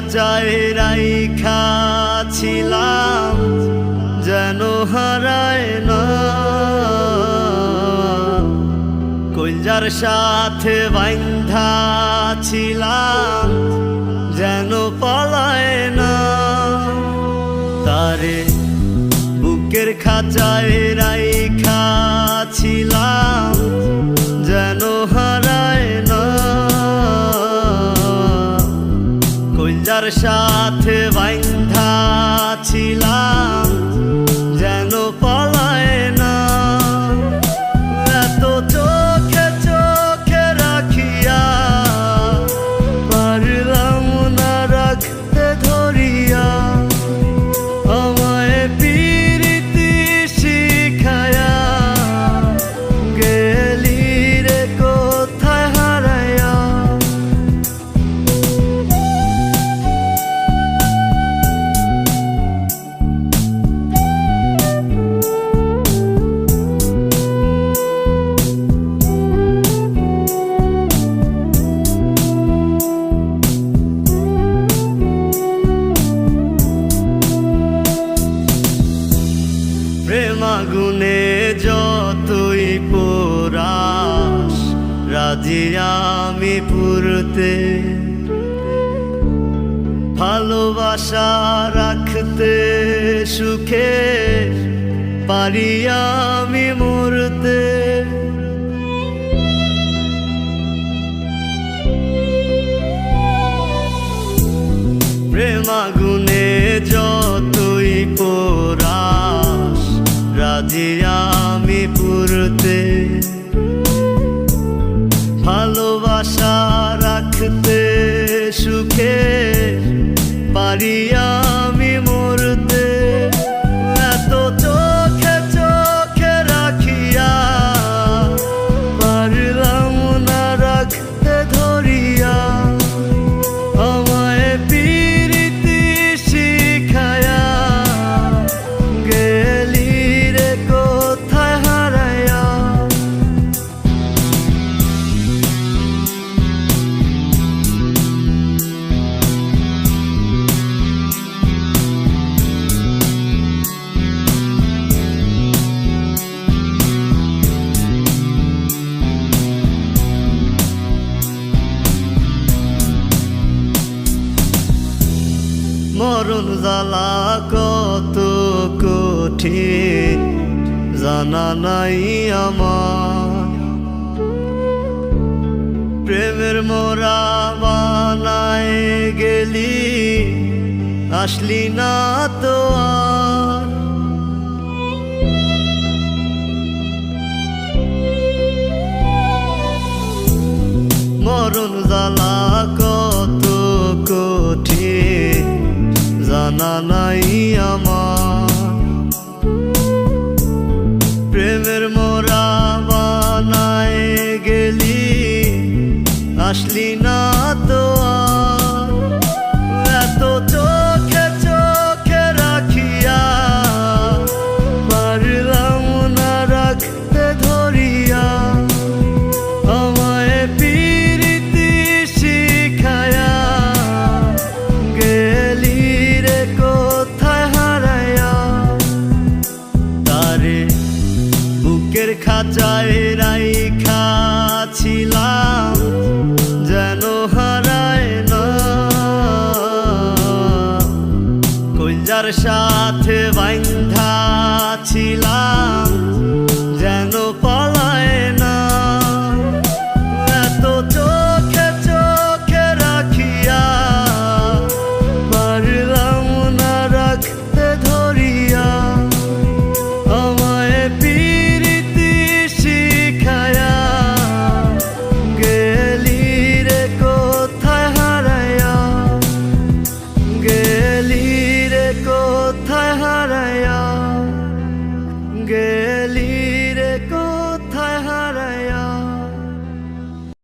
খাঁচায় রাইখা ছিলাম যেন হারায় না, কইলজার সাথে বাইন্ধা ছিলাম যেন পলায় না। তারে বুকের খাঁচায় রাইখা ছিলাম যেন হারায় না, কইলজার সাথে বাইন্ধা ছিলাম যেন পলায় না। এত চোখে চোখে রাখিয়া পারলাম না রাখতে ধরিয়া, আমায় পিরিতি শিখায়া গেলি রে কোথায় হারায়া। প্রেম আগুনে যতই পোড়াস রাজি আমি পুরতে, ভালোবাসা রাখতে সুখে পারি আমি মরতে। প্রেম আগুনে যতই পোড়াস রাজি আমি পুরতে, ভালোবাসা রাখতে সুখে পারি আমি মরতে। এত চোখে চোখে রাখিয়া পারলাম না রাখতে ধরিয়া, আমায় পিরিতি শিখায়া গেলি রে কোথায় হারায়া। মরণ জ্বালা কত কঠিন জানা নাই আমার, প্রেমের মোরা বানায় গেলি আসলি না তো আর। মরণ জ্বালা কত কঠিন জানা নাই আমার, প্রেমের মোরা বানায় গেলি আসলি না তো আর। এত চোখে চোখে রাখিয়া পারলাম না রাখতে ধরিয়া, আমায় পিরিতি শিখায়া গেলি রে কোথায় হারায়া। তারে বুকের খাঁচায় রাইখা ছিলাম যেন হারায় না, কইলজার সাথে বাইন্ধা ছিলাম